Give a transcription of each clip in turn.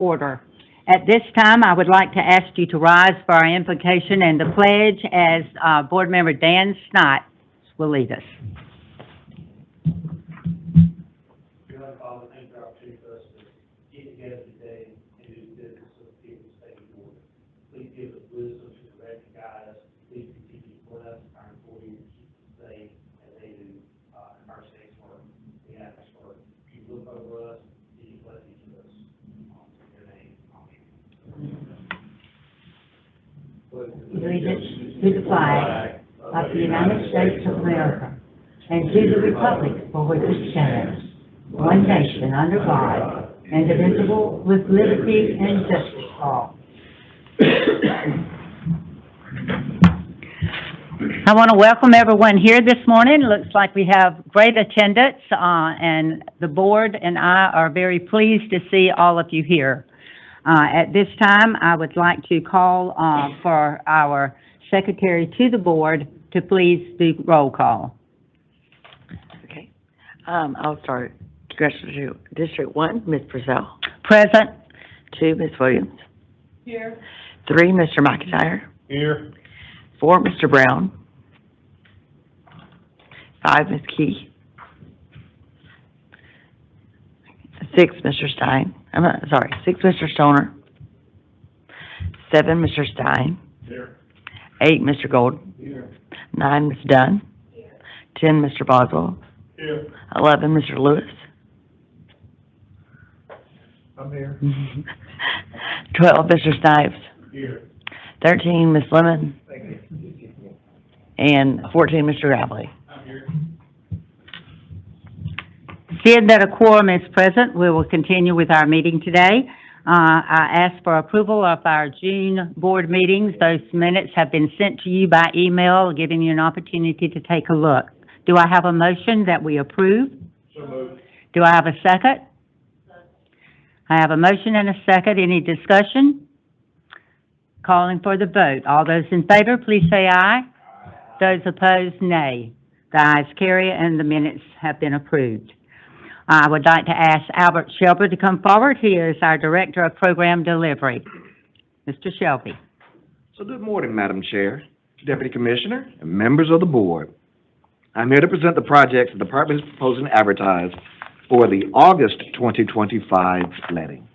order. At this time, I would like to ask you to rise for our invocation and the pledge as Board Member Dan Snott will lead us. Dear Father, thank you for our opportunity for us to get together today and do business so that people stay in order. Please give us wisdom to direct and guide us. Please continue to bless our employees, keep them safe as they do in our state's work. We ask for you look over us, and you bless each of us. In your name, amen. Allegiance to the flag of the United States of America and to the republic for which it stands, one nation under God, indivisible, with liberty and justice for all. I want to welcome everyone here this morning. Looks like we have great attendance, and the board and I are very pleased to see all of you here. At this time, I would like to call for our secretary to the board to please do roll call. Okay. I'll start. Congressional District 1, Ms. Purcell. Present. 2, Ms. Williams. Here. 3, Mr. McIntyre. Here. 4, Mr. Brown. 5, Ms. Key. 6, Mr. Stein. 6, Mr. Stoner. 7, Mr. Stein. Here. 8, Mr. Gold. Here. 9, Ms. Dunn. Here. 10, Mr. Boswell. Here. 11, Mr. Lewis. I'm here. 12, Mr. Snipes. Here. 13, Ms. Lemon. Thank you. And 14, Mr. Rapley. I'm here. Seeing that a quorum is present, we will continue with our meeting today. I ask for approval of our June board meetings. Those minutes have been sent to you by email, giving you an opportunity to take a look. Do I have a motion that we approve? So moved. Do I have a second? I have a motion and a second. Any discussion? Calling for the vote. All those in favor, please say aye. Those opposed, nay. The ayes carry and the minutes have been approved. I would like to ask Albert Shelby to come forward. He is our Director of Program Delivery. Mr. Shelby. So good morning, Madam Chair, Deputy Commissioner, and members of the board. I'm here to present the projects the department is proposing to advertise for the August 2025 letting.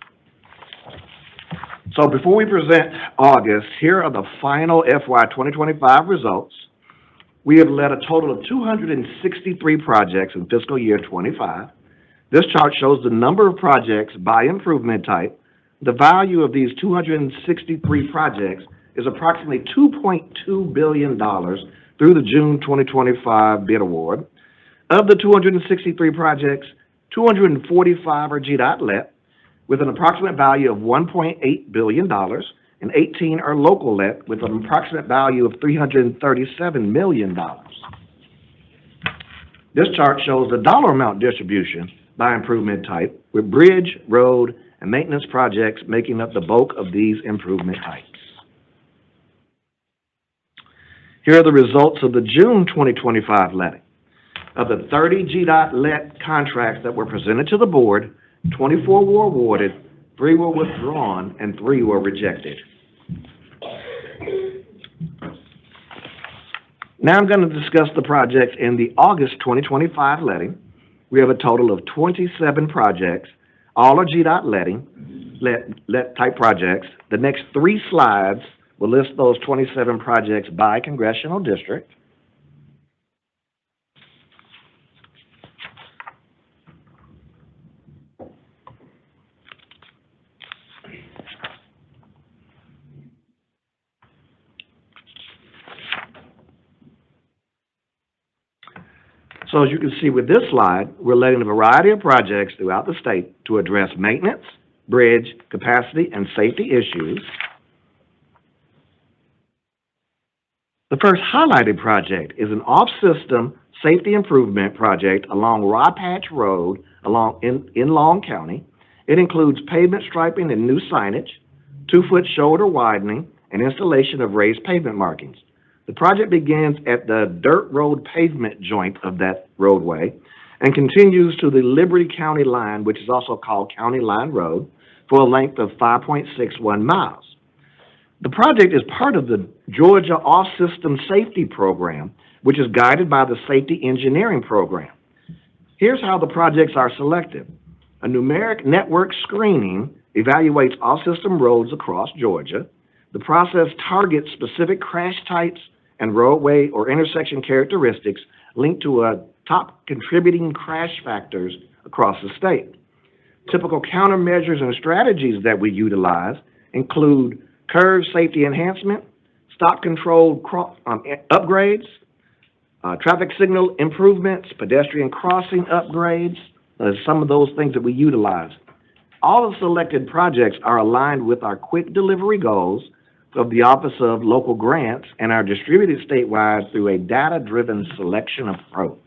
So before we present August, here are the final FY 2025 results. We have let a total of 263 projects in fiscal year 25. This chart shows the number of projects by improvement type. The value of these 263 projects is approximately $2.2 billion through the June 2025 bid award. Of the 263 projects, 245 are GDOT let, with an approximate value of $1.8 billion, and 18 are local let, with an approximate value of $337 million. This chart shows the dollar amount distribution by improvement type, with bridge, road, and maintenance projects making up the bulk of these improvement types. Here are the results of the June 2025 letting. Of the 30 GDOT let contracts that were presented to the board, 24 were awarded, 3 were withdrawn, and 3 were rejected. Now I'm going to discuss the projects in the August 2025 letting. We have a total of 27 projects. All are GDOT let type projects. The next 3 slides will list those 27 projects by congressional district. So as you can see with this slide, we're letting a variety of projects throughout the state to address maintenance, bridge, capacity, and safety issues. The first highlighted project is an off-system safety improvement project along Raw Patch Road in Long County. It includes pavement striping and new signage, 2-foot shoulder widening, and installation of raised pavement markings. The project begins at the dirt road pavement joint of that roadway and continues to the Liberty County line, which is also called County Line Road, for a length of 5.61 miles. The project is part of the Georgia Off-System Safety Program, which is guided by the Safety Engineering Program. Here's how the projects are selected. A numeric network screening evaluates off-system roads across Georgia. The process targets specific crash types and roadway or intersection characteristics linked to top contributing crash factors across the state. Typical countermeasures and strategies that we utilize include curve safety enhancement, stop control upgrades, traffic signal improvements, pedestrian crossing upgrades, some of those things that we utilize. All the selected projects are aligned with our quick delivery goals of the Office of Local Grants and are distributed statewide through a data-driven selection approach.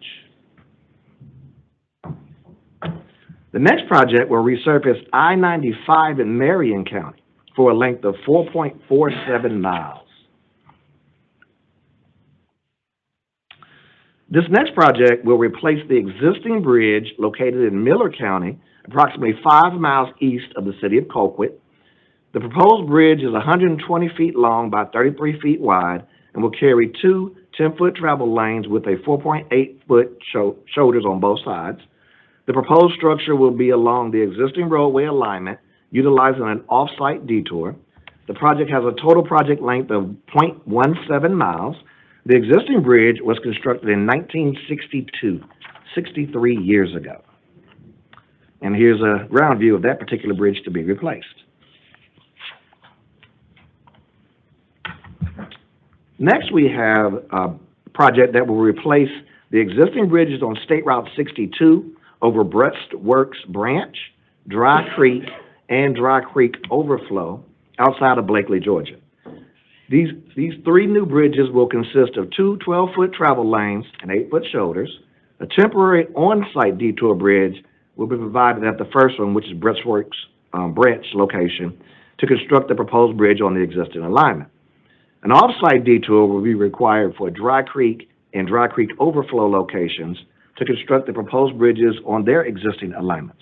The next project will resurface I-95 in Marion County for a length of 4.47 miles. This next project will replace the existing bridge located in Miller County, approximately 5 miles east of the city of Colquitt. The proposed bridge is 120 feet long by 33 feet wide and will carry two 10-foot travel lanes with a 4.8-foot shoulders on both sides. The proposed structure will be along the existing roadway alignment, utilizing an off-site detour. The project has a total project length of 0.17 miles. The existing bridge was constructed in 1962, 63 years ago. And here's a ground view of that particular bridge to be replaced. Next, we have a project that will replace the existing bridges on State Route 62 over Breastworks Branch, Dry Creek, and Dry Creek Overflow outside of Blakely, Georgia. These three new bridges will consist of two 12-foot travel lanes and 8-foot shoulders. A temporary on-site detour bridge will be provided at the first one, which is Breastworks Branch location, to construct the proposed bridge on the existing alignment. An off-site detour will be required for Dry Creek and Dry Creek Overflow locations to construct the proposed bridges on their existing alignments.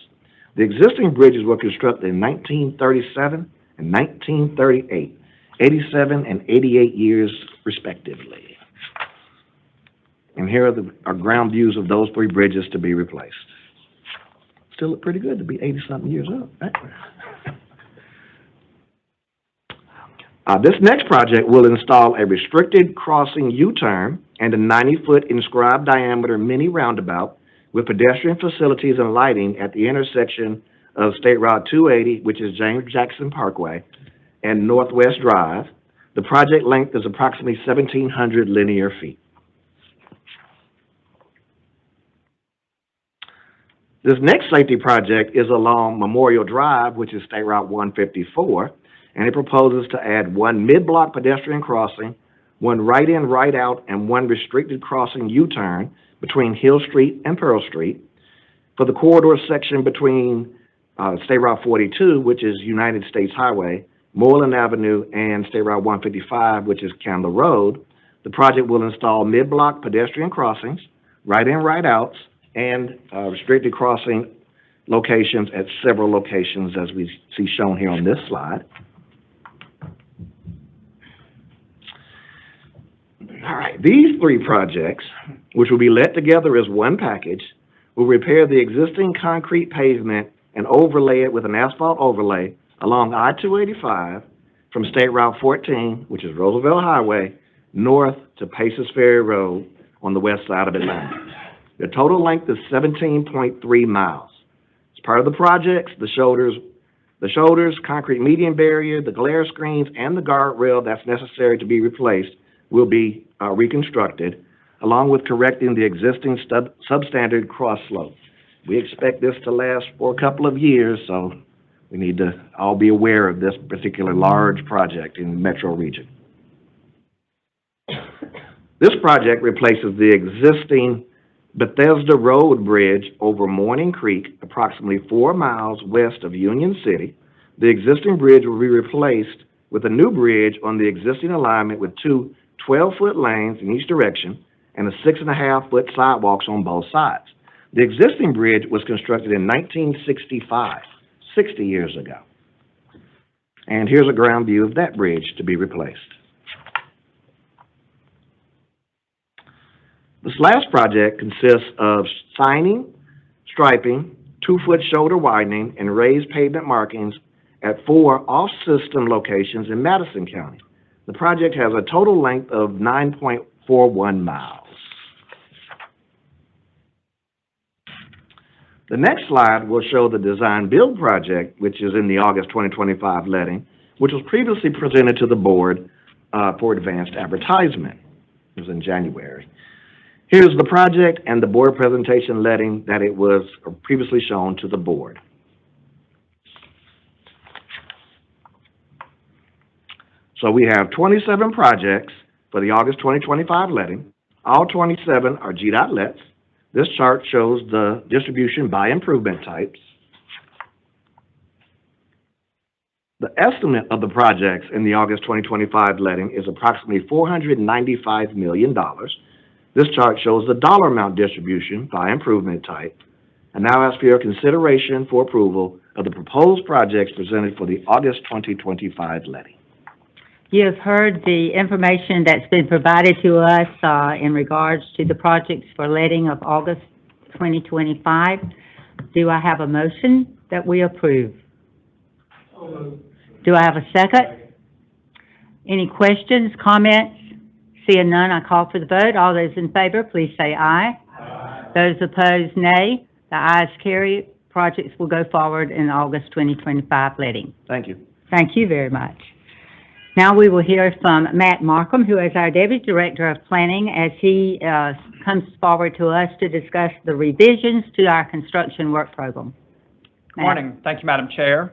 The existing bridges were constructed in 1937 and 1938, 87 and 88 years respectively. And here are ground views of those three bridges to be replaced. Still look pretty good to be 80-something years old, right? This next project will install a restricted crossing U-turn and a 90-foot inscribed diameter mini roundabout with pedestrian facilities and lighting at the intersection of State Route 280, which is James Jackson Parkway, and Northwest Drive. The project length is approximately 1,700 linear feet. This next safety project is along Memorial Drive, which is State Route 154, and it proposes to add one mid-block pedestrian crossing, one right-in, right-out, and one restricted crossing U-turn between Hill Street and Pearl Street. For the corridor section between State Route 42, which is United States Highway, Moreland Avenue, and State Route 155, which is Candler Road, the project will install mid-block pedestrian crossings, right-in, right-outs, and restricted crossing locations at several locations as we see shown here on this slide. All right, these three projects, which will be let together as one package, will repair the existing concrete pavement and overlay it with an asphalt overlay along I-285 from State Route 14, which is Roosevelt Highway, north to Paces Ferry Road on the west side of Atlanta. The total length is 17.3 miles. As part of the projects, the shoulders, concrete median barrier, the glare screens, and the guardrail that's necessary to be replaced will be reconstructed, along with correcting the existing substandard cross slope. We expect this to last for a couple of years, so we need to all be aware of this particular large project in the metro region. This project replaces the existing Bethesda Road Bridge over Morning Creek, approximately 4 miles west of Union City. The existing bridge will be replaced with a new bridge on the existing alignment with two 12-foot lanes in each direction and a 6.5-foot sidewalks on both sides. The existing bridge was constructed in 1965, 60 years ago. And here's a ground view of that bridge to be replaced. This last project consists of signing, striping, 2-foot shoulder widening, and raised pavement markings at 4 off-system locations in Madison County. The project has a total length of 9.41 miles. The next slide will show the design-build project, which is in the August 2025 letting, which was previously presented to the board for advanced advertisement. It was in January. Here's the project and the board presentation letting that it was previously shown to the board. So we have 27 projects for the August 2025 letting. All 27 are GDOT lets. This chart shows the distribution by improvement types. The estimate of the projects in the August 2025 letting is approximately $495 million. This chart shows the dollar amount distribution by improvement type. And now ask for your consideration for approval of the proposed projects presented for the August 2025 letting. You have heard the information that's been provided to us in regards to the projects for letting of August 2025. Do I have a motion that we approve? Do I have a second? Any questions, comments? Seeing none, I call for the vote. All those in favor, please say aye. Aye. Those opposed, nay. The ayes carry. Projects will go forward in August 2025 letting. Thank you. Thank you very much. Now we will hear from Matt Markham, who is our Deputy Director of Planning, as he comes forward to us to discuss the revisions to our construction work program. Good morning. Thank you, Madam Chair,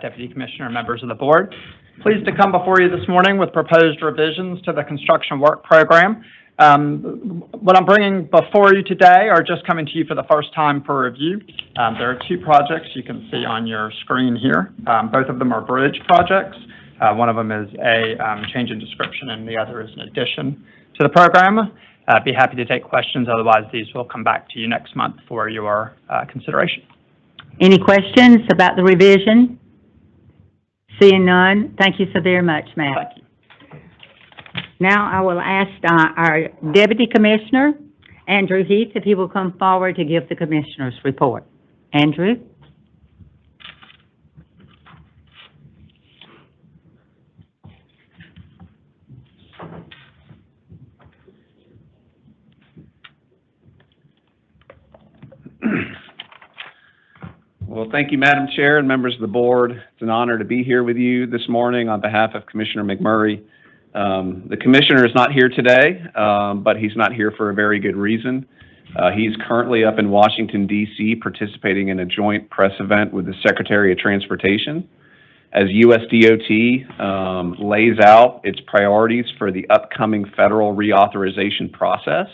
Deputy Commissioner, and members of the board. Pleased to come before you this morning with proposed revisions to the construction work program. What I'm bringing before you today are just coming to you for the first time for review. There are 2 projects you can see on your screen here. Both of them are bridge projects. One of them is a change in description, and the other is an addition to the program. I'd be happy to take questions. Otherwise, these will come back to you next month for your consideration. Any questions about the revision? Seeing none, thank you so very much, Matt. Thank you. Now I will ask our Deputy Commissioner, Andrew Heath, if he will come forward to give the Commissioner's report. Andrew? Well, thank you, Madam Chair and members of the board. It's an honor to be here with you this morning on behalf of Commissioner McMurray. The Commissioner is not here today, but he's not here for a very good reason. He's currently up in Washington, D.C., participating in a joint press event with the Secretary of Transportation as USDOT lays out its priorities for the upcoming federal reauthorization process.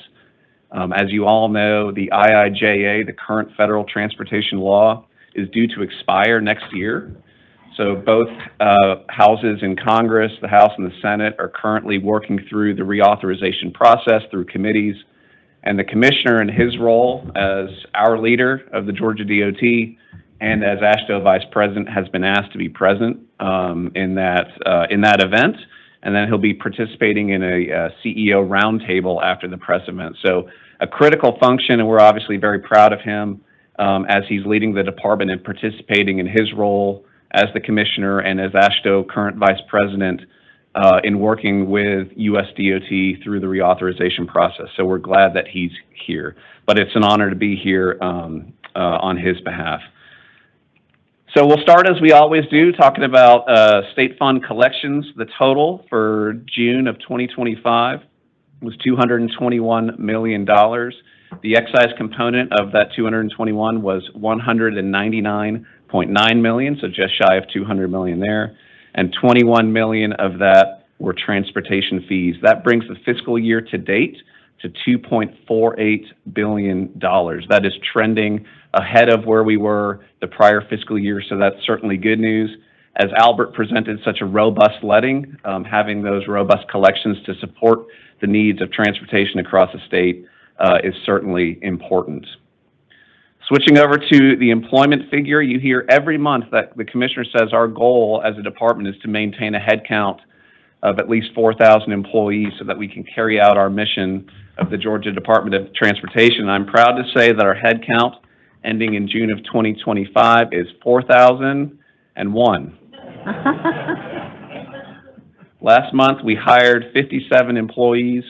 As you all know, the IIJA, the current federal transportation law, is due to expire next year. So both houses in Congress, the House and the Senate, are currently working through the reauthorization process through committees. And the Commissioner, in his role as our leader of the Georgia DOT and as AASHTO Vice President, has been asked to be present in that event. And then he'll be participating in a CEO roundtable after the press event. So a critical function, and we're obviously very proud of him as he's leading the department and participating in his role as the Commissioner and as AASHTO current Vice President in working with USDOT through the reauthorization process. So we're glad that he's here, but it's an honor to be here on his behalf. So we'll start, as we always do, talking about state fund collections. The total for June of 2025 was $221 million. The excise component of that 221 was $199.9 million, so just shy of $200 million there, and 21 million of that were transportation fees. That brings the fiscal year to date to $2.48 billion. That is trending ahead of where we were the prior fiscal year, so that's certainly good news. As Albert presented such a robust letting, having those robust collections to support the needs of transportation across the state is certainly important. Switching over to the employment figure, you hear every month that the commissioner says our goal as a department is to maintain a head count of at least 4,000 employees so that we can carry out our mission of the Georgia Department of Transportation. I'm proud to say that our head count ending in June of 2025 is 4,001. Last month, we hired 57 employees,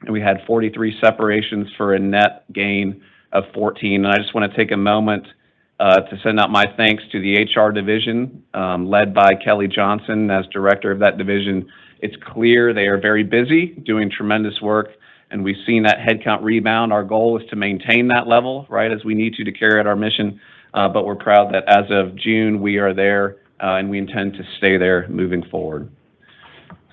and we had 43 separations for a net gain of 14. And I just want to take a moment to send out my thanks to the HR division, led by Kelly Johnson as director of that division. It's clear they are very busy, doing tremendous work, and we've seen that headcount rebound. Our goal is to maintain that level, right, as we need to carry out our mission, but we're proud that as of June, we are there, and we intend to stay there moving forward.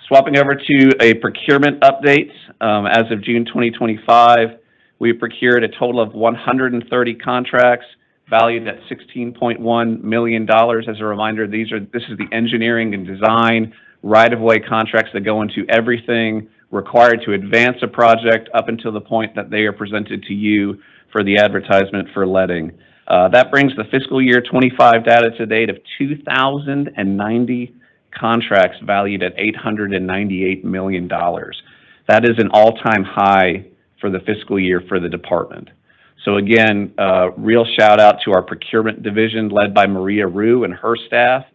Swapping over to a procurement update, as of June 2025, we procured a total of 130 contracts valued at $16.1 million. As a reminder, this is the engineering and design right-of-way contracts that go into everything required to advance a project up until the point that they are presented to you for the advertisement for letting. That brings the fiscal year 25 data to date of 2,090 contracts valued at $898 million. That is an all-time high for the fiscal year for the department. So again, real shout out to our procurement division led by Maria Rue and her staff.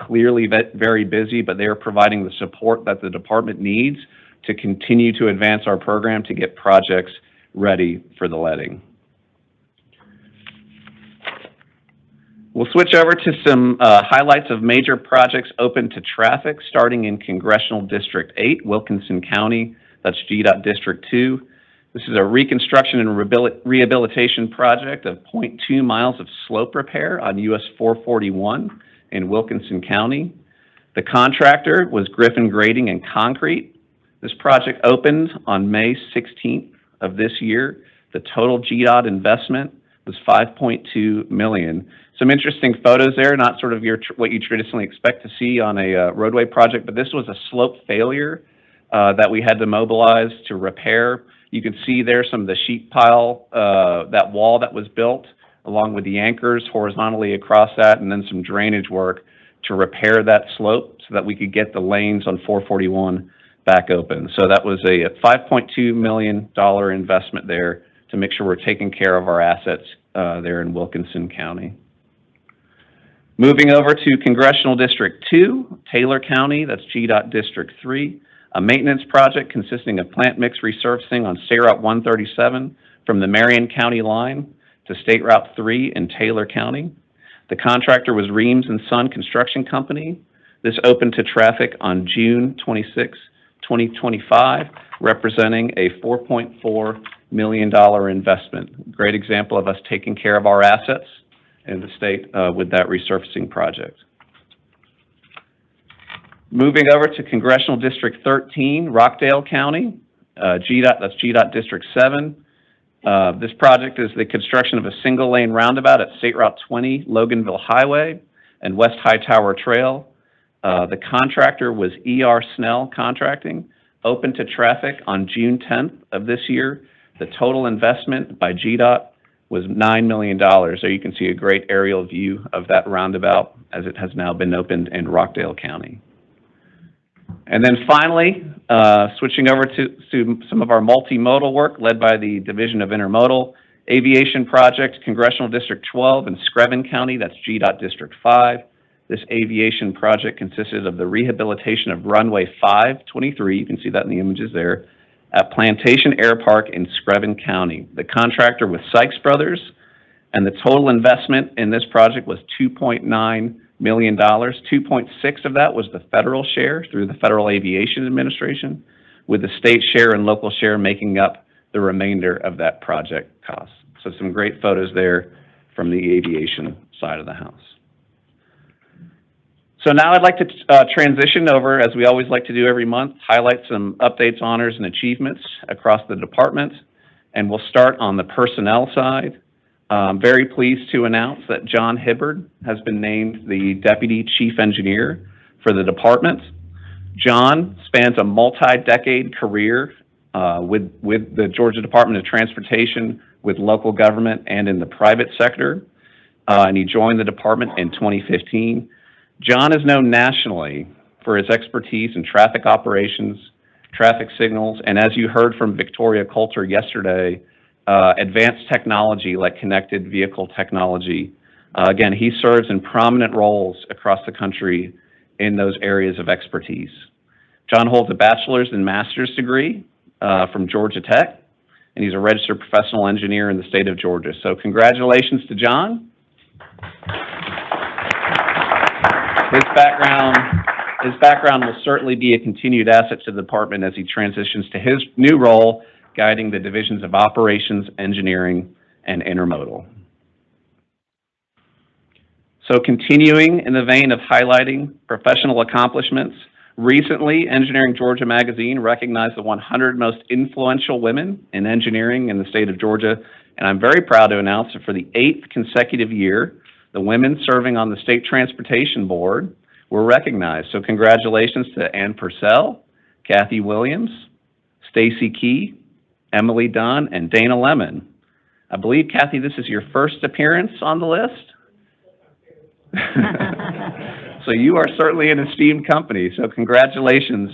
Clearly very busy, but they are providing the support that the department needs to continue to advance our program to get projects ready for the letting. We'll switch over to some highlights of major projects open to traffic, starting in Congressional District 8, Wilkinson County. That's GDOT District 2. This is a reconstruction and rehabilitation project of 0.2 miles of slope repair on US 441 in Wilkinson County. The contractor was Griffin Grading and Concrete. This project opened on May 16th of this year. The total GDOT investment was $5.2 million. Some interesting photos there, not sort of what you traditionally expect to see on a roadway project, but this was a slope failure that we had to mobilize to repair. You can see there some of the sheet pile, that wall that was built, along with the anchors horizontally across that, and then some drainage work to repair that slope so that we could get the lanes on 441 back open. So that was a $5.2 million investment there to make sure we're taking care of our assets there in Wilkinson County. Moving over to Congressional District 2, Taylor County, that's GDOT District 3, a maintenance project consisting of plant mix resurfacing on State Route 137 from the Marion County line to State Route 3 in Taylor County. The contractor was Reams and Son Construction Company. This opened to traffic on June 26, 2025, representing a $4.4 million investment. Great example of us taking care of our assets in the state with that resurfacing project. Moving over to Congressional District 13, Rockdale County, that's GDOT District 7. This project is the construction of a single-lane roundabout at State Route 20, Loganville Highway, and West Hightower Trail. The contractor was E.R. Snell Contracting, open to traffic on June 10th of this year. The total investment by GDOT was $9 million. So you can see a great aerial view of that roundabout as it has now been opened in Rockdale County. And then finally, switching over to some of our multimodal work led by the Division of Intermodal Aviation Project, Congressional District 12 in Screven County, that's GDOT District 5. This aviation project consisted of the rehabilitation of runway 523, you can see that in the images there, at Plantation Air Park in Screven County. The contractor was Sykes Brothers, and the total investment in this project was $2.9 million. 2.6 of that was the federal share through the Federal Aviation Administration, with the state share and local share making up the remainder of that project cost. So some great photos there from the aviation side of the house. So now I'd like to transition over, as we always like to do every month, highlight some updates, honors, and achievements across the department. And we'll start on the personnel side. Very pleased to announce that John Hibbard has been named the Deputy Chief Engineer for the department. John spans a multi-decade career with the Georgia Department of Transportation, with local government and in the private sector, and he joined the department in 2015. John is known nationally for his expertise in traffic operations, traffic signals, and as you heard from Victoria Coulter yesterday, advanced technology like connected vehicle technology. Again, he serves in prominent roles across the country in those areas of expertise. John holds a bachelor's and master's degree from Georgia Tech, and he's a registered professional engineer in the state of Georgia. So congratulations to John. His background will certainly be a continued asset to the department as he transitions to his new role, guiding the divisions of operations, engineering, and intermodal. So continuing in the vein of highlighting professional accomplishments, recently Engineering Georgia magazine recognized the 100 most influential women in engineering in the state of Georgia, and I'm very proud to announce that for the 8th consecutive year, the women serving on the State Transportation Board were recognized. So congratulations to Ann Purcell, Kathy Williams, Stacy Key, Emily Dunn, and Dana Lemon. I believe, Kathy, this is your first appearance on the list? So you are certainly an esteemed company. So congratulations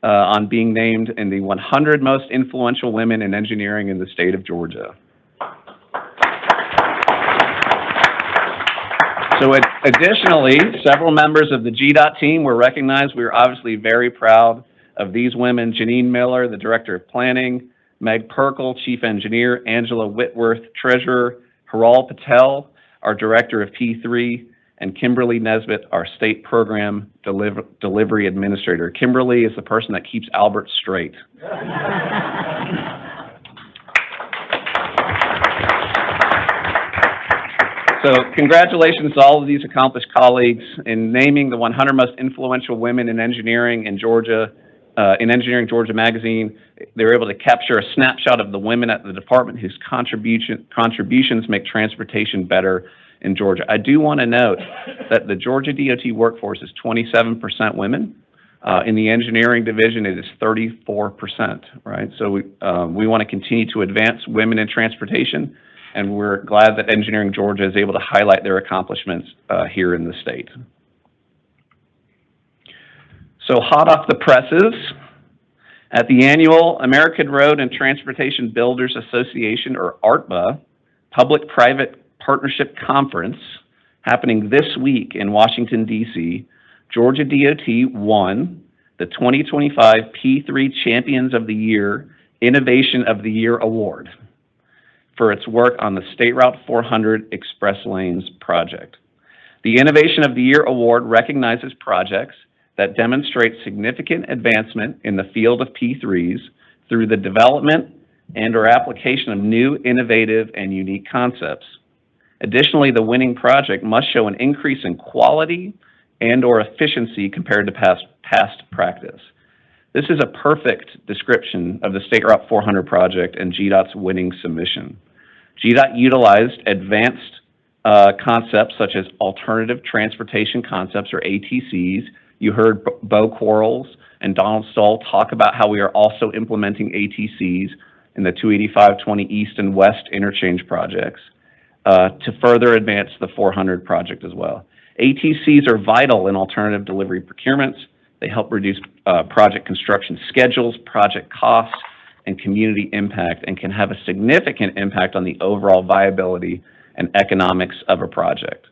on being named in the 100 most influential women in engineering in the state of Georgia. So additionally, several members of the GDOT team were recognized. We are obviously very proud of these women: Janine Miller, the Director of Planning; Meg Perkle, Chief Engineer; Angela Whitworth, Treasurer; Haral Patel, our Director of P3; and Kimberly Nesbitt, our State Program Delivery Administrator. Kimberly is the person that keeps Albert straight. So congratulations to all of these accomplished colleagues in naming the 100 most influential women in engineering in Georgia, in Engineering Georgia magazine. They were able to capture a snapshot of the women at the department whose contributions make transportation better in Georgia. I do want to note that the Georgia DOT workforce is 27% women. In the engineering division, it is 34%, right? So we want to continue to advance women in transportation, and we're glad that Engineering Georgia is able to highlight their accomplishments here in the state. So hot off the presses, at the annual American Road and Transportation Builders Association, or ARTBA, Public-Private Partnership Conference happening this week in Washington, D.C., Georgia DOT won the 2025 P3 Champions of the Year Innovation of the Year Award for its work on the State Route 400 Express Lanes project. The Innovation of the Year Award recognizes projects that demonstrate significant advancement in the field of P3s through the development and/or application of new, innovative, and unique concepts. Additionally, the winning project must show an increase in quality and/or efficiency compared to past practice. This is a perfect description of the State Route 400 project and GDOT's winning submission. GDOT utilized advanced concepts such as alternative transportation concepts, or ATCs. You heard Bo Quarles and Donald Stoll talk about how we are also implementing ATCs in the 285-20 East and West interchange projects to further advance the 400 project as well. ATCs are vital in alternative delivery procurements. They help reduce project construction schedules, project costs, and community impact, and can have a significant impact on the overall viability and economics of a project.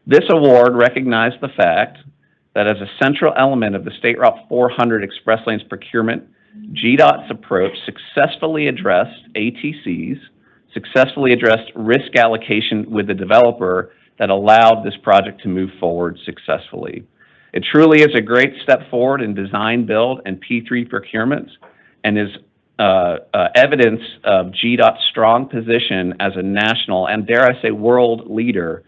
This award recognized the fact that as a central element of the State Route 400 Express Lanes procurement, GDOT's approach successfully addressed ATCs, successfully addressed risk allocation with the developer that allowed this project to move forward successfully. It truly is a great step forward in design, build, and P3 procurements, and is evidence of GDOT's strong position as a national and, dare I say, world leader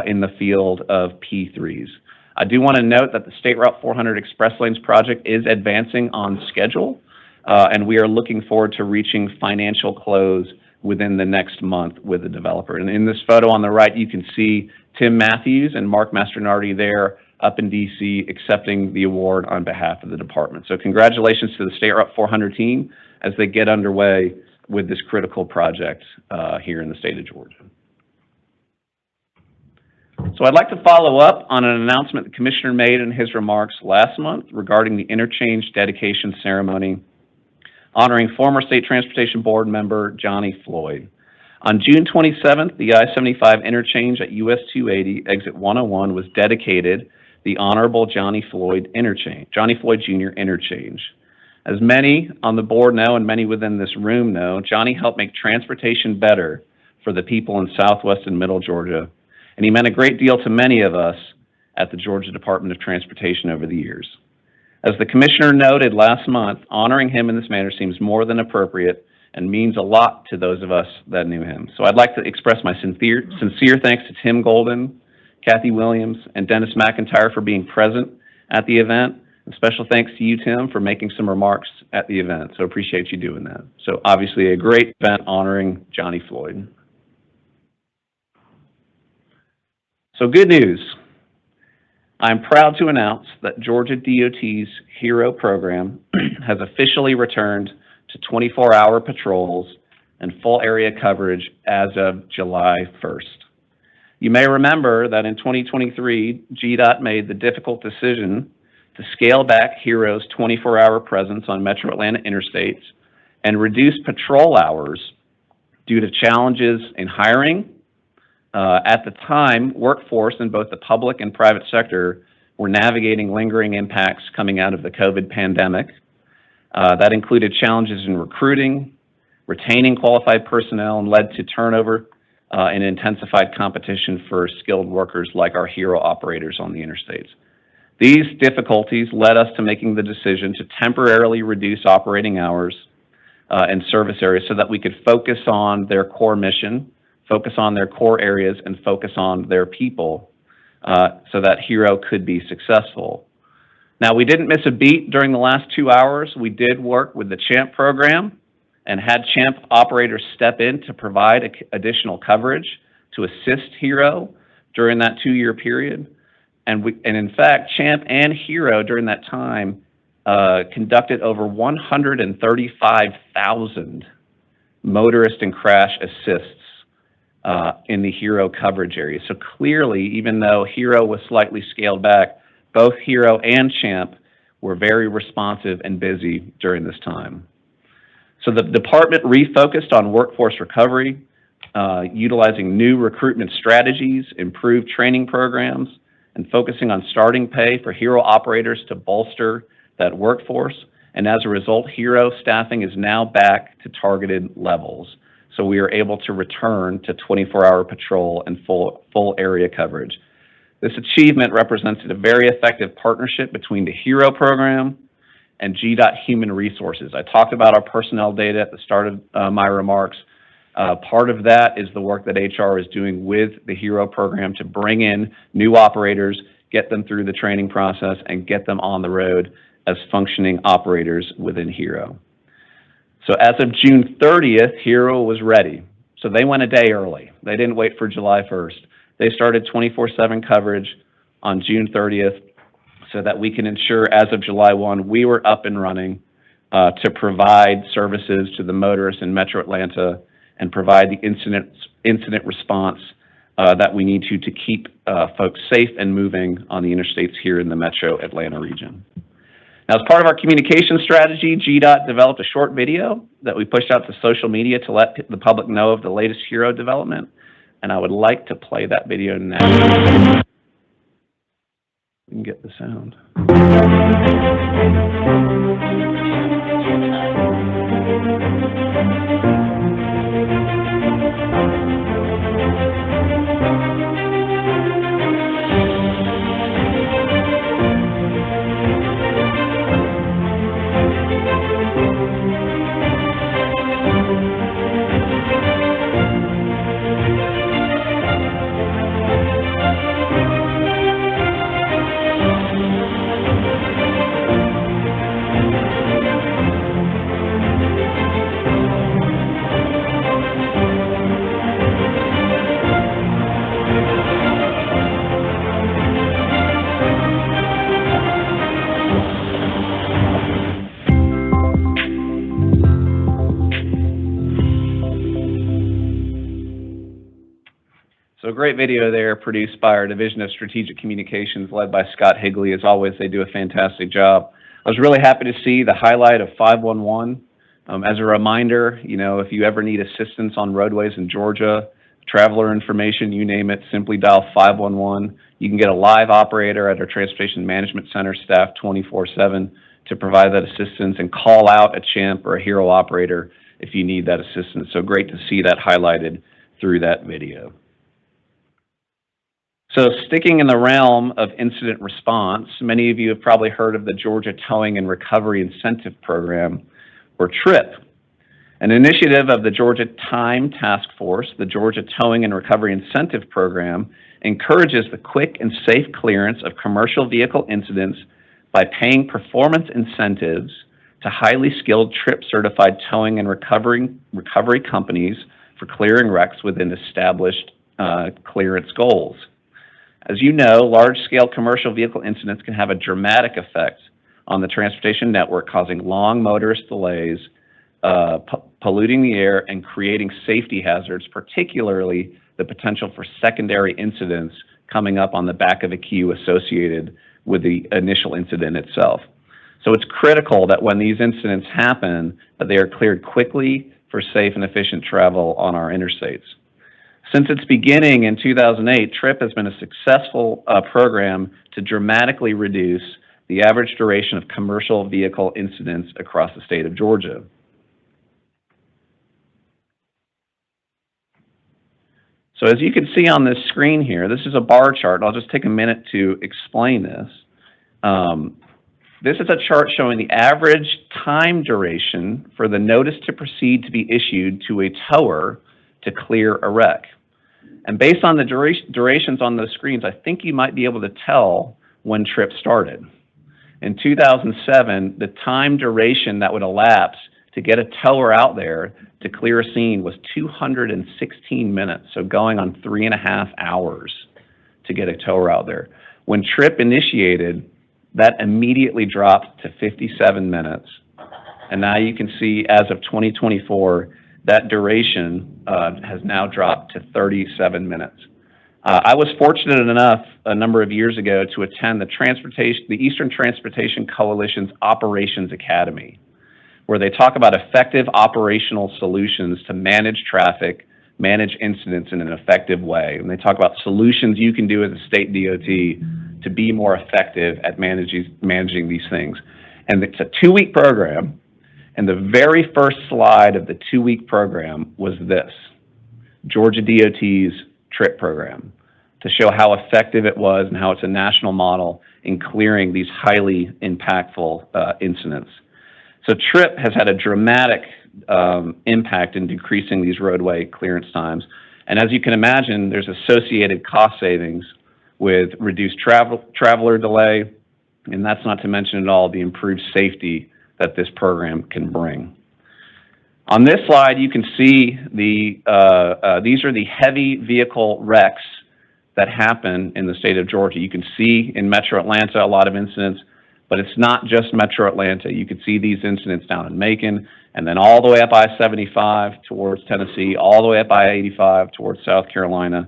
in the field of P3s. I do want to note that the State Route 400 Express Lanes project is advancing on schedule, and we are looking forward to reaching financial close within the next month with the developer. And in this photo on the right, you can see Tim Matthews and Mark Mastronardi there up in D.C. accepting the award on behalf of the department. So congratulations to the State Route 400 team as they get underway with this critical project here in the state of Georgia. So I'd like to follow up on an announcement the Commissioner made in his remarks last month regarding the interchange dedication ceremony honoring former State Transportation Board member Johnny Floyd. On June 27th, the I-75 interchange at US 280, exit 101, was dedicated the Honorable Johnny Floyd Jr. interchange. As many on the board know and many within this room know, Johnny helped make transportation better for the people in Southwest and Middle Georgia, and he meant a great deal to many of us at the Georgia Department of Transportation over the years. As the Commissioner noted last month, honoring him in this manner seems more than appropriate and means a lot to those of us that knew him. So I'd like to express my sincere thanks to Tim Golden, Kathy Williams, and Dennis McIntyre for being present at the event. And special thanks to you, Tim, for making some remarks at the event. So appreciate you doing that. So obviously a great event honoring Johnny Floyd. So good news. I'm proud to announce that Georgia DOT's HERO program has officially returned to 24-hour patrols and full area coverage as of July 1st. You may remember that in 2023, GDOT made the difficult decision to scale back HERO's 24-hour presence on Metro Atlanta interstates and reduce patrol hours due to challenges in hiring. At the time, workforce in both the public and private sector were navigating lingering impacts coming out of the COVID pandemic. That included challenges in recruiting, retaining qualified personnel, and led to turnover and intensified competition for skilled workers like our HERO operators on the interstates. These difficulties led us to making the decision to temporarily reduce operating hours and service areas so that we could focus on their core mission, focus on their core areas, and focus on their people so that HERO could be successful. Now, we didn't miss a beat during the last 2 hours. We did work with the CHAMP program and had CHAMP operators step in to provide additional coverage to assist HERO during that 2-year period. And in fact, CHAMP and HERO during that time conducted over 135,000 motorist and crash assists in the HERO coverage area. So clearly, even though HERO was slightly scaled back, both HERO and CHAMP were very responsive and busy during this time. So the department refocused on workforce recovery, utilizing new recruitment strategies, improved training programs, and focusing on starting pay for HERO operators to bolster that workforce. And as a result, HERO staffing is now back to targeted levels. So we are able to return to 24-hour patrol and full area coverage. This achievement represented a very effective partnership between the HERO program and GDOT Human Resources. I talked about our personnel data at the start of my remarks. Part of that is the work that HR is doing with the HERO program to bring in new operators, get them through the training process, and get them on the road as functioning operators within HERO. So as of June 30th, HERO was ready. So they went a day early. They didn't wait for July 1st. They started 24/7 coverage on June 30th so that we can ensure as of July 1, we were up and running to provide services to the motorists in Metro Atlanta and provide the incident response that we need to keep folks safe and moving on the interstates here in the Metro Atlanta region. Now, as part of our communication strategy, GDOT developed a short video that we pushed out to social media to let the public know of the latest HERO development, and I would like to play that video now. We can get the sound. great video there produced by our Division of Strategic Communications led by Scott Higley. As always, they do a fantastic job. I was really happy to see the highlight of 511. As a reminder, you know, if you ever need assistance on roadways in Georgia, traveler information, you name it, simply dial 511. You can get a live operator at our Transportation Management Center staff 24/7 to provide that assistance, and call out a CHIMP or a HERO operator if you need that assistance. So great to see that highlighted through that video. So sticking in the realm of incident response, many of you have probably heard of the Georgia Towing and Recovery Incentive Program, or TRIP. An initiative of the Georgia Time Task Force, the Georgia Towing and Recovery Incentive Program encourages the quick and safe clearance of commercial vehicle incidents by paying performance incentives to highly skilled TRIP certified towing and recovery companies for clearing wrecks within established clearance goals. As you know, large-scale commercial vehicle incidents can have a dramatic effect on the transportation network, causing long motorist delays, polluting the air, and creating safety hazards, particularly the potential for secondary incidents coming up on the back of a queue associated with the initial incident itself. So it's critical that when these incidents happen, that they are cleared quickly for safe and efficient travel on our interstates. Since its beginning in 2008, TRIP has been a successful program to dramatically reduce the average duration of commercial vehicle incidents across the state of Georgia. So as you can see on this screen here, this is a bar chart. I'll just take a minute to explain this. This is a chart showing the average time duration for the notice to proceed to be issued to a tower to clear a wreck. And based on the durations on those screens, I think you might be able to tell when TRIP started. In 2007, the time duration that would elapse to get a tower out there to clear a scene was 216 minutes, so going on 3.5 hours to get a tower out there. When TRIP initiated, that immediately dropped to 57 minutes. And now you can see, as of 2024, that duration has now dropped to 37 minutes. I was fortunate enough a number of years ago to attend the Eastern Transportation Coalition's Operations Academy, where they talk about effective operational solutions to manage traffic, manage incidents in an effective way. And they talk about solutions you can do as a state DOT to be more effective at managing these things. And it's a 2-week program. And the very first slide of the 2-week program was this, Georgia DOT's TRIP program, to show how effective it was and how it's a national model in clearing these highly impactful incidents. So TRIP has had a dramatic impact in decreasing these roadway clearance times. And as you can imagine, there's associated cost savings with reduced traveler delay, and that's not to mention at all the improved safety that this program can bring. On this slide, you can see these are the heavy vehicle wrecks that happen in the state of Georgia. You can see in Metro Atlanta a lot of incidents, but it's not just Metro Atlanta. You can see these incidents down in Macon, and then all the way up I-75 towards Tennessee, all the way up I-85 towards South Carolina.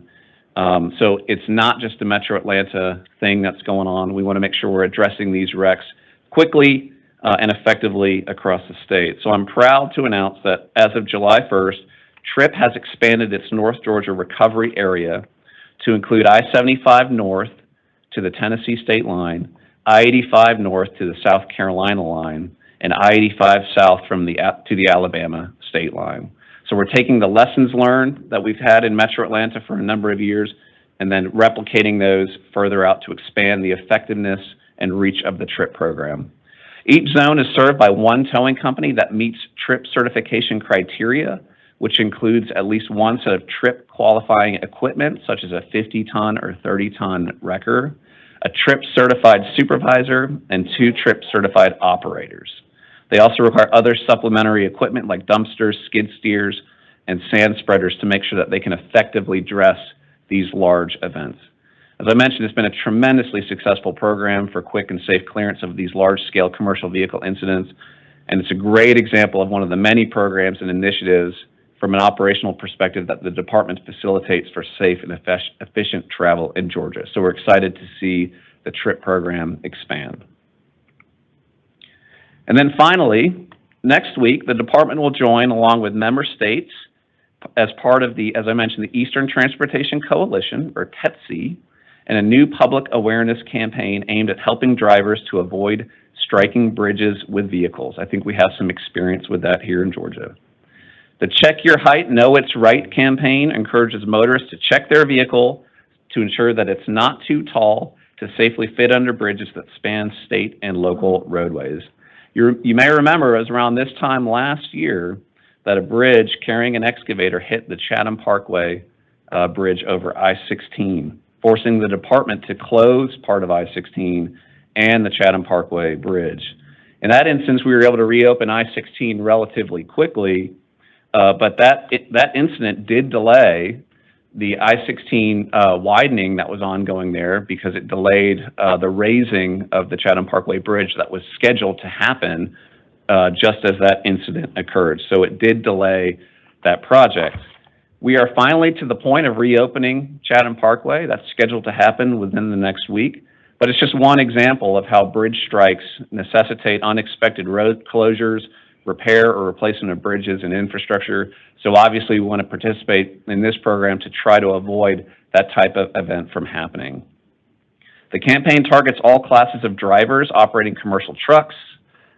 So it's not just a Metro Atlanta thing that's going on. We want to make sure we're addressing these wrecks quickly and effectively across the state. So I'm proud to announce that as of July 1st, TRIP has expanded its North Georgia recovery area to include I-75 north to the Tennessee state line, I-85 north to the South Carolina line, and I-85 south to the Alabama state line. So we're taking the lessons learned that we've had in Metro Atlanta for a number of years and then replicating those further out to expand the effectiveness and reach of the TRIP program. Each zone is served by one towing company that meets TRIP certification criteria, which includes at least one set of TRIP qualifying equipment, such as a 50-ton or 30-ton wrecker, a TRIP certified supervisor, and 2 TRIP certified operators. They also require other supplementary equipment like dumpsters, skid steers, and sand spreaders to make sure that they can effectively address these large events. As I mentioned, it's been a tremendously successful program for quick and safe clearance of these large-scale commercial vehicle incidents, and it's a great example of one of the many programs and initiatives from an operational perspective that the department facilitates for safe and efficient travel in Georgia. So we're excited to see the TRIP program expand. And then finally, next week, the department will join along with member states as part of the, as I mentioned, the Eastern Transportation Coalition, or TETC, and a new public awareness campaign aimed at helping drivers to avoid striking bridges with vehicles. I think we have some experience with that here in Georgia. The Check Your Height, Know It's Right campaign encourages motorists to check their vehicle to ensure that it's not too tall to safely fit under bridges that span state and local roadways. You may remember it was around this time last year that a bridge carrying an excavator hit the Chatham Parkway bridge over I-16, forcing the department to close part of I-16 and the Chatham Parkway bridge. In that instance, we were able to reopen I-16 relatively quickly, but that incident did delay the I-16 widening that was ongoing there because it delayed the raising of the Chatham Parkway Bridge that was scheduled to happen just as that incident occurred. So it did delay that project. We are finally to the point of reopening Chatham Parkway. That's scheduled to happen within the next week. But it's just one example of how bridge strikes necessitate unexpected road closures, repair or replacement of bridges and infrastructure. So obviously we want to participate in this program to try to avoid that type of event from happening. The campaign targets all classes of drivers operating commercial trucks,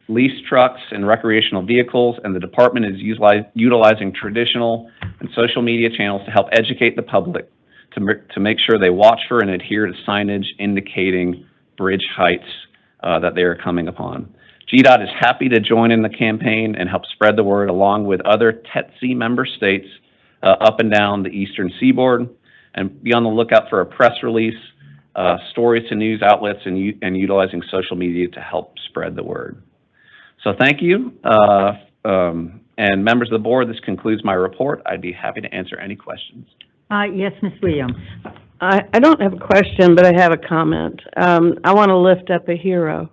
leased trucks, and recreational vehicles, and the department is utilizing traditional and social media channels to help educate the public to make sure they watch for and adhere to signage indicating bridge heights that they are coming upon. GDOT is happy to join in the campaign and help spread the word along with other TETC member states up and down the eastern seaboard, and be on the lookout for a press release, stories to news outlets, and utilizing social media to help spread the word. So thank you, and members of the board, this concludes my report. I'd be happy to answer any questions. Yes, Ms. Williams. I don't have a question, but I have a comment. I want to lift up a hero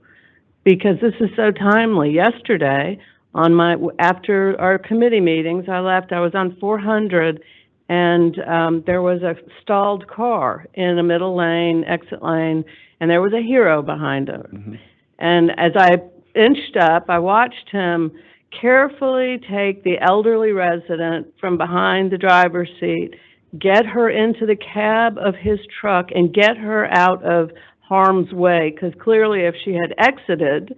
because this is so timely. Yesterday, after our committee meetings, I left. I was on 400, and there was a stalled car in a middle lane, exit lane, and there was a hero behind him. Mm-hmm. And as I inched up, I watched him carefully take the elderly resident from behind the driver's seat, get her into the cab of his truck, and get her out of harm's way, because clearly if she had exited,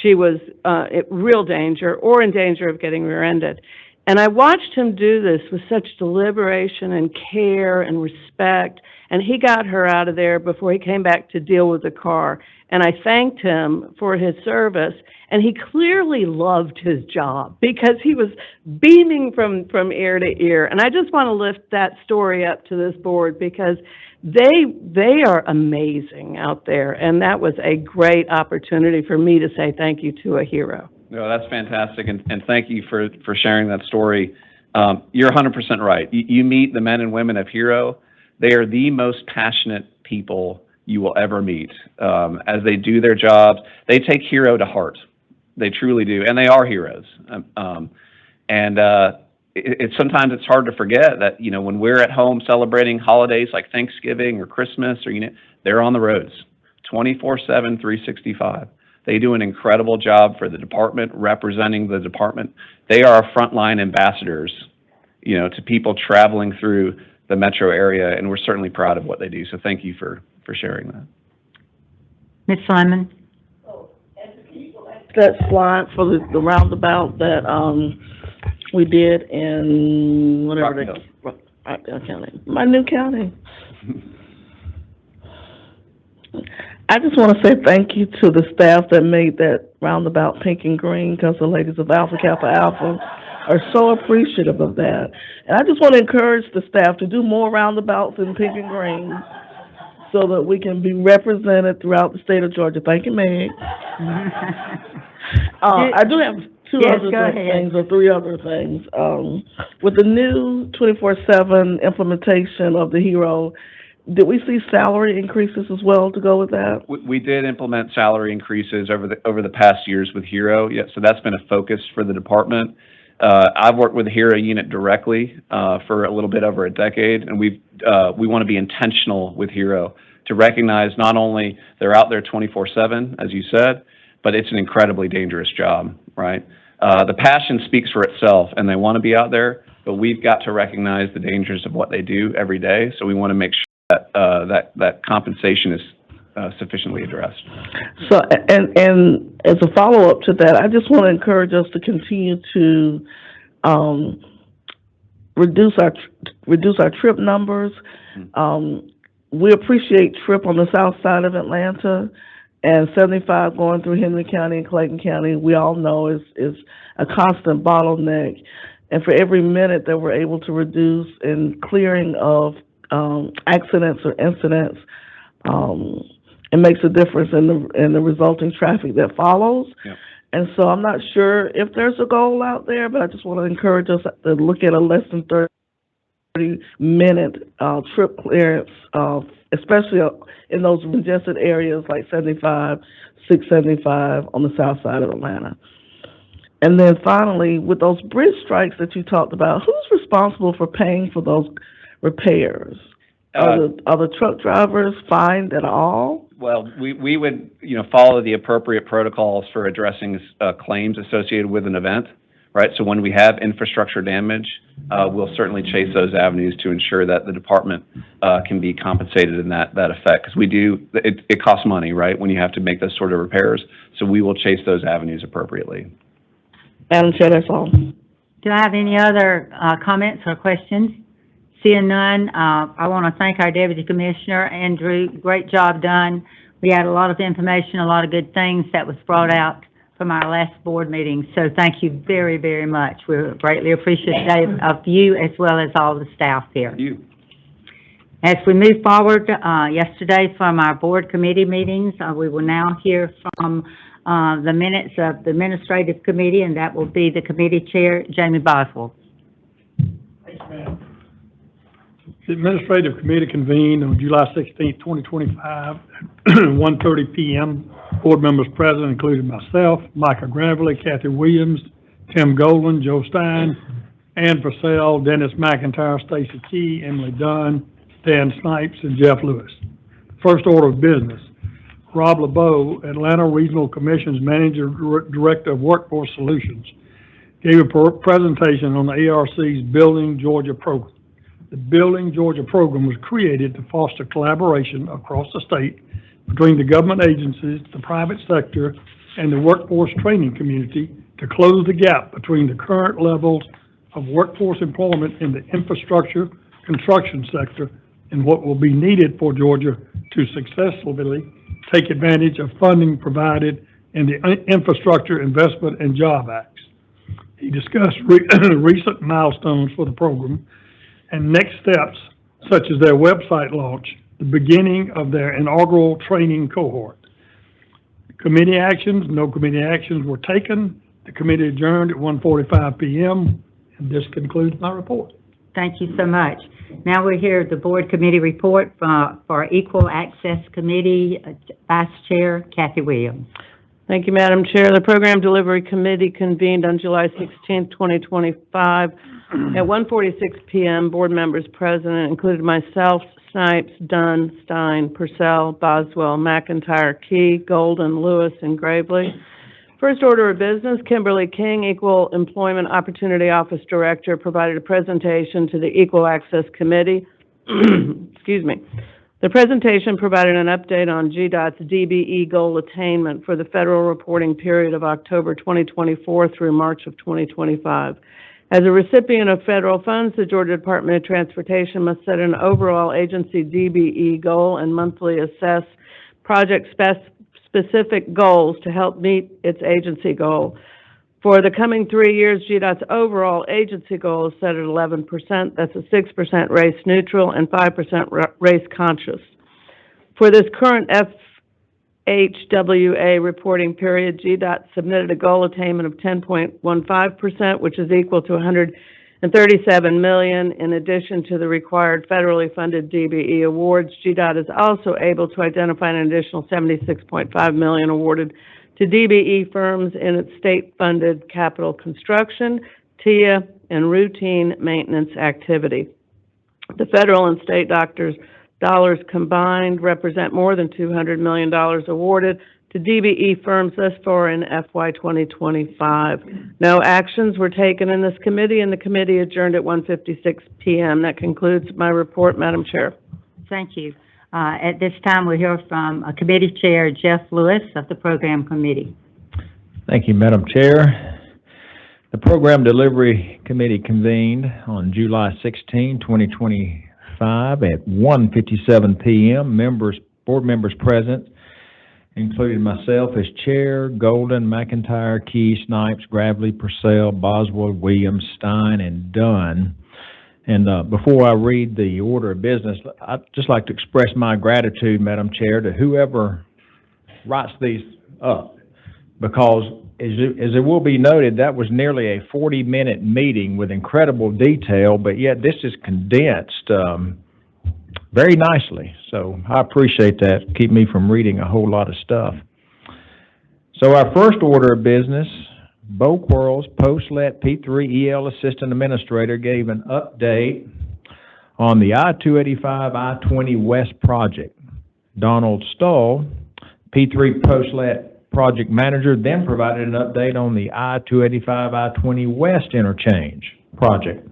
she was in real danger or in danger of getting rear-ended. And I watched him do this with such deliberation and care and respect, and he got her out of there before he came back to deal with the car. And I thanked him for his service, and he clearly loved his job because he was beaming from ear to ear. And I just want to lift that story up to this board because they are amazing out there, and that was a great opportunity for me to say thank you to a hero. No, that's fantastic, and thank you for sharing that story. You're 100% right. You meet the men and women of HERO. They are the most passionate people you will ever meet. As they do their jobs, they take HERO to heart. They truly do, and they are heroes. Sometimes it's hard to forget that, you know, when we're at home celebrating holidays like Thanksgiving or Christmas, or, you know, they're on the roads 24/7, 365. They do an incredible job for the department, representing the department. They are frontline ambassadors, you know, to people traveling through the metro area, and we're certainly proud of what they do. So thank you for sharing that. Ms. Simon? That slide for the roundabout that we did in whatever county, my new county. I just want to say thank you to the staff that made that roundabout pink and green, because the ladies of Alpha Kappa Alpha are so appreciative of that. And I just want to encourage the staff to do more roundabouts in pink and green so that we can be represented throughout the state of Georgia. Thank you, Meg. I do have three other things. With the new 24/7 implementation of the HERO, did we see salary increases as well to go with that? We did implement salary increases over the past years with HERO. Yeah, so that's been a focus for the department. I've worked with the HERO unit directly for a little bit over a decade, and we want to be intentional with HERO to recognize not only they're out there 24/7, as you said, but it's an incredibly dangerous job, right? The passion speaks for itself, and they want to be out there, but we've got to recognize the dangers of what they do every day, so we want to make sure that that compensation is sufficiently addressed. So, and as a follow-up to that, I just want to encourage us to continue to, reduce our trip numbers. We appreciate trip on the south side of Atlanta, and 75 going through Henry County and Clayton County, we all know is a constant bottleneck. And for every minute that we're able to reduce in clearing of accidents or incidents, it makes a difference in the resulting traffic that follows. Yep. And so I'm not sure if there's a goal out there, but I just want to encourage us to look at a less than 30-minute trip clearance, especially in those congested areas like 75, 675 on the south side of Atlanta. And then finally, with those bridge strikes that you talked about, who's responsible for paying for those repairs? Are the truck drivers fined at all? Well, we would, follow the appropriate protocols for addressing claims associated with an event, right? So when we have infrastructure damage, we'll certainly chase those avenues to ensure that the department can be compensated in that effect. Because it costs money, right, when you have to make those sort of repairs. So we will chase those avenues appropriately. Madam Chair, that's all. Do I have any other comments or questions? Seeing none, I want to thank our Deputy Commissioner, Andrew. Great job done. We had a lot of information, a lot of good things that was brought out from our last board meeting. So thank you very, very much. We're greatly appreciative of you as well as all the staff here. Thank you. As we move forward, yesterday from our board committee meetings, we will now hear from the minutes of the Administrative Committee, and that will be the committee chair, Jamie Boswell. Thanks, ma'am. The Administrative Committee convened on July 16th, 2025, at 1:30 p.m. Board members present included myself, Micah Gravely, Kathy Williams, Tim Golden, Joe Stein, Ann Purcell, Dennis McIntyre, Stacy Key, Emily Dunn, Dan Snipes, and Jeff Lewis. First order of business. Rob LeBeau, Atlanta Regional Commission's Manager Director of Workforce Solutions, gave a presentation on the ARC's Building Georgia program. The Building Georgia program was created to foster collaboration across the state between the government agencies, the private sector, and the workforce training community to close the gap between the current levels of workforce employment in the infrastructure construction sector and what will be needed for Georgia to successfully take advantage of funding provided in the Infrastructure Investment and Job Acts. He discussed recent milestones for the program and next steps, such as their website launch, the beginning of their inaugural training cohort. Committee actions, no committee actions were taken. The committee adjourned at 1:45 p.m., and this concludes my report. Thank you so much. Now we hear the board committee report for Equal Access Committee, Vice Chair Kathy Williams. Thank you, Madam Chair. The Program Delivery Committee convened on July 16, 2025 at 1:46 p.m. Board members present included myself, Snipes, Dunn, Stein, Purcell, Boswell, McIntyre, Key, Golden, Lewis, and Gravely. First order of business, Kimberly King, Equal Employment Opportunity Office Director, provided a presentation to the Equal Access Committee. Excuse me. The presentation provided an update on GDOT's DBE goal attainment for the federal reporting period of October 2024 through March of 2025. As a recipient of federal funds, the Georgia Department of Transportation must set an overall agency DBE goal and monthly assess project-specific goals to help meet its agency goal. For the coming 3 years, GDOT's overall agency goal is set at 11%. That's a 6% race neutral and 5% race conscious. For this current FHWA reporting period, GDOT submitted a goal attainment of 10.15%, which is equal to $137 million. In addition to the required federally funded DBE awards, GDOT is also able to identify an additional $76.5 million awarded to DBE firms in its state-funded capital construction, TIA, and routine maintenance activity. The federal and state dollars combined represent more than $200 million awarded to DBE firms thus far in FY 2025. No actions were taken in this committee, and the committee adjourned at 1:56 p.m. That concludes my report, Madam Chair. Thank you. At this time, we'll hear from Committee Chair Jeff Lewis of the Program Committee. Thank you, Madam Chair. The Program Delivery Committee convened on July 16, 2025 at 1:57 p.m. Board members present included myself as chair, Golden, McIntyre, Key, Snipes, Gravely, Purcell, Boswell, Williams, Stein, and Dunn. And before I read the order of business, I'd just like to express my gratitude, Madam Chair, to whoever writes these up, because as it will be noted, that was nearly a 40-minute meeting with incredible detail, but yet this is condensed very nicely. So I appreciate that. Keep me from reading a whole lot of stuff. So our first order of business, Bo Quarles, post-let P3EL Assistant Administrator, gave an update on the I-285, I-20 West project. Donald Stahl, P3 post-let Project Manager, then provided an update on the I-285, I-20 West interchange project.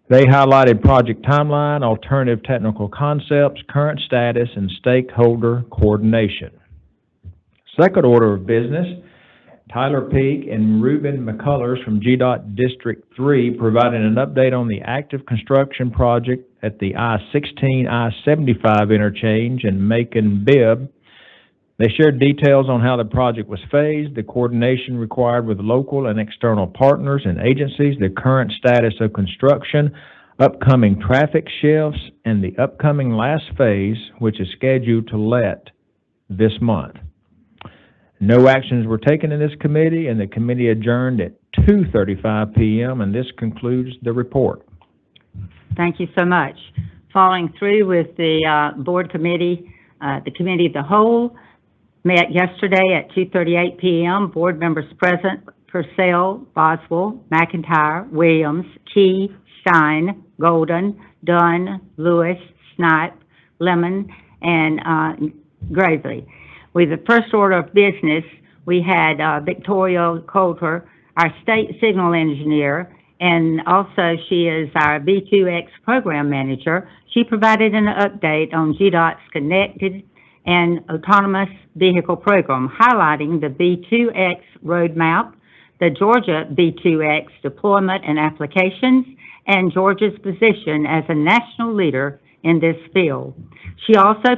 They highlighted project timeline, alternative technical concepts, current status, and stakeholder coordination. Second order of business, Tyler Peak and Reuben McCullers from GDOT District 3 provided an update on the active construction project at the I-16, I-75 interchange in Macon-Bibb. They shared details on how the project was phased, the coordination required with local and external partners and agencies, the current status of construction, upcoming traffic shifts, and the upcoming last phase, which is scheduled to let this month. No actions were taken in this committee, and the committee adjourned at 2:35 p.m., and this concludes the report. Thank you so much. Following through with the board committee, the Committee of the Whole met yesterday at 2:38 p.m. Board members present, Purcell, Boswell, McIntyre, Williams, Key, Stein, Golden, Dunn, Lewis, Snipe, Lemon, and Gravely. With the first order of business, we had Victoria Coulter, our state signal engineer, and also she is our B2X program manager. She provided an update on GDOT's connected and autonomous vehicle program, highlighting the B2X roadmap, the Georgia B2X deployment and applications, and Georgia's position as a national leader in this field. She also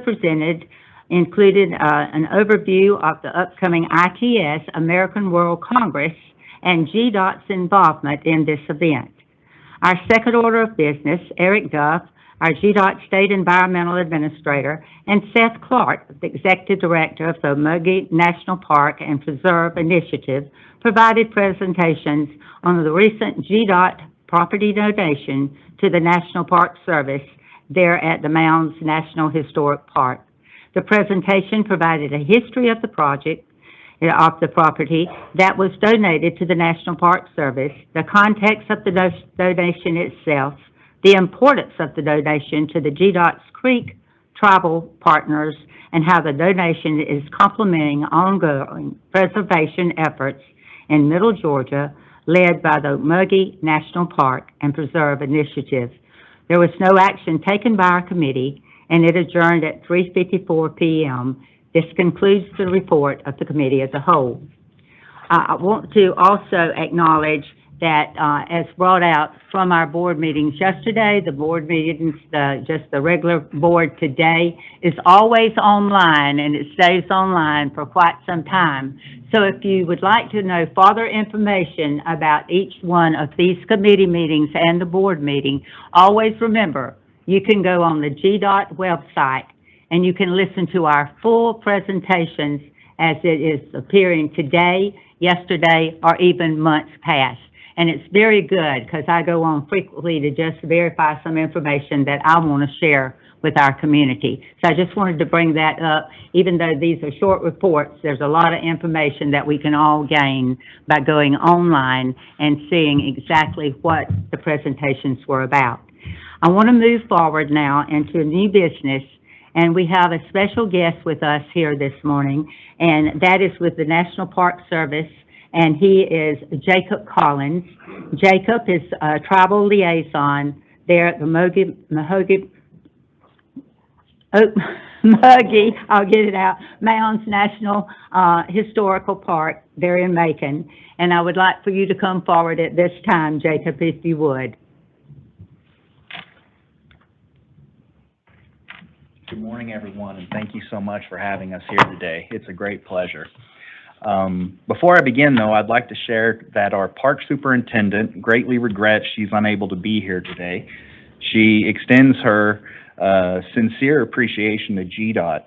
included an overview of the upcoming ITS American World Congress and GDOT's involvement in this event. Our second order of business, Eric Duff, our GDOT State Environmental Administrator, and Seth Clark, the Executive Director of the Muggy National Park and Preserve Initiative, provided presentations on the recent GDOT property donation to the National Park Service there at the Mounds National Historic Park. The presentation provided a history of the project, of the property that was donated to the National Park Service, the context of the donation itself, the importance of the donation to the GDOT's Creek tribal partners, and how the donation is complementing ongoing preservation efforts in Middle Georgia led by the Muggy National Park and Preserve Initiative. There was no action taken by our committee, and it adjourned at 3:54 p.m. This concludes the report of the committee as a whole. I want to also acknowledge that, as brought out from our board meetings yesterday, the board meetings, just the regular board today, is always online, and it stays online for quite some time. So if you would like to know further information about each one of these committee meetings and the board meeting, always remember, you can go on the GDOT website and you can listen to our full presentations as it is appearing today, yesterday, or even months past. And it's very good because I go on frequently to just verify some information that I want to share with our community. So I just wanted to bring that up. Even though these are short reports, there's a lot of information that we can all gain by going online and seeing exactly what the presentations were about. I want to move forward now into a new business, and we have a special guest with us here this morning, and that is with the National Park Service, and he is Jacob Collins. Jacob is a tribal liaison there at the Muggy, I'll get it out, Mounds National Historical Park there in Macon. And I would like for you to come forward at this time, Jacob, if you would. Good morning, everyone, and thank you so much for having us here today. It's a great pleasure. Before I begin, though, I'd like to share that our park superintendent greatly regrets she's unable to be here today. She extends her sincere appreciation to GDOT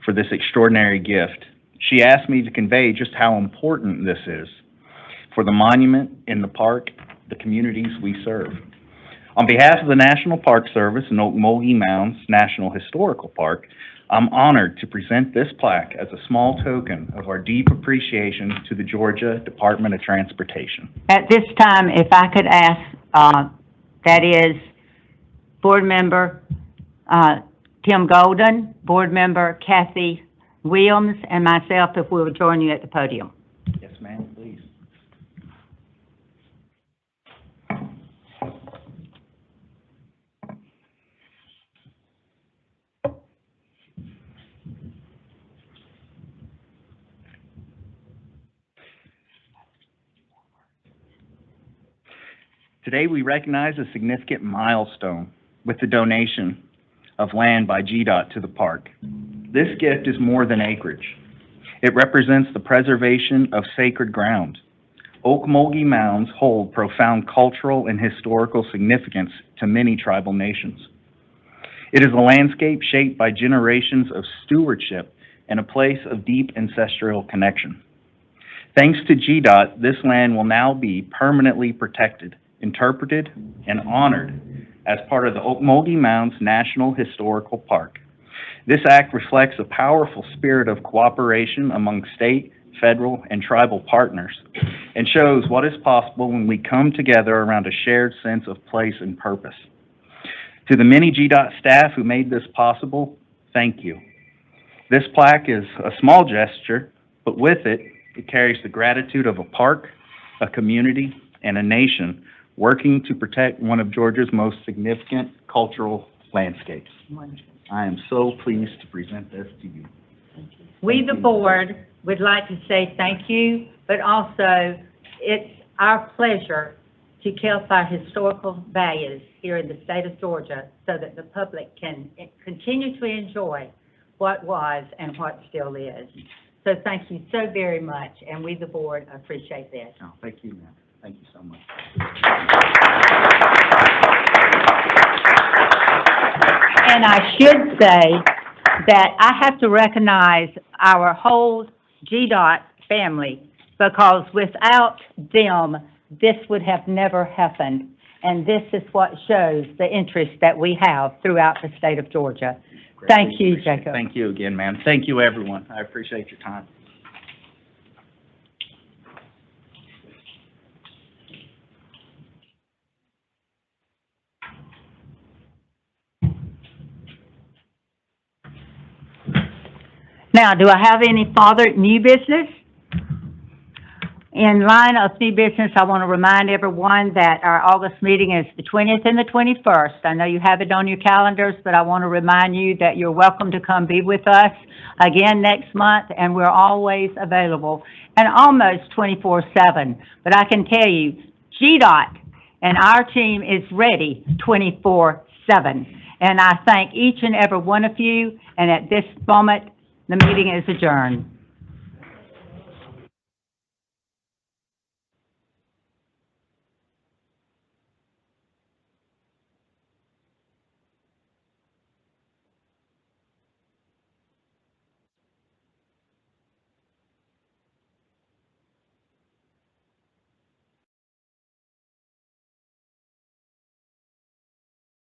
for this extraordinary gift. She asked me to convey just how important this is for the monument in the park, the communities we serve. On behalf of the National Park Service and Okmulgee Mounds National Historical Park, I'm honored to present this plaque as a small token of our deep appreciation to the Georgia Department of Transportation. At this time, if I could ask, that is Board Member Tim Golden, Board Member Kathy Williams, and myself, if we would join you at the podium. Yes, ma'am, please. Today, we recognize a significant milestone with the donation of land by GDOT to the park. This gift is more than acreage. It represents the preservation of sacred ground. Okmulgee Mounds hold profound cultural and historical significance to many tribal nations. It is a landscape shaped by generations of stewardship and a place of deep ancestral connection. Thanks to GDOT, this land will now be permanently protected, interpreted, and honored as part of the Okmulgee Mounds National Historical Park. This act reflects a powerful spirit of cooperation among state, federal, and tribal partners, and shows what is possible when we come together around a shared sense of place and purpose. To the many GDOT staff who made this possible, thank you. This plaque is a small gesture, but with it, it carries the gratitude of a park, a community, and a nation working to protect one of Georgia's most significant cultural landscapes. I am so pleased to present this to you. We, the board, would like to say thank you, but also it's our pleasure to keep our historical values here in the state of Georgia so that the public can continue to enjoy what was and what still is. So thank you so very much, and we, the board, appreciate this. Oh, thank you, ma'am. Thank you so much. And I should say that I have to recognize our whole GDOT family, because without them, this would have never happened. And this is what shows the interest that we have throughout the state of Georgia. Great. Thank you, Jacob. Thank you again, ma'am. Thank you, everyone. I appreciate your time. Now, do I have any further new business? In line of new business, I want to remind everyone that our August meeting is the 20th and the 21st. I know you have it on your calendars, but I want to remind you that you're welcome to come be with us again next month, and we're always available and almost 24/7. But I can tell you, GDOT and our team is ready 24/7. And I thank each and every one of you, and at this moment, the meeting is adjourned.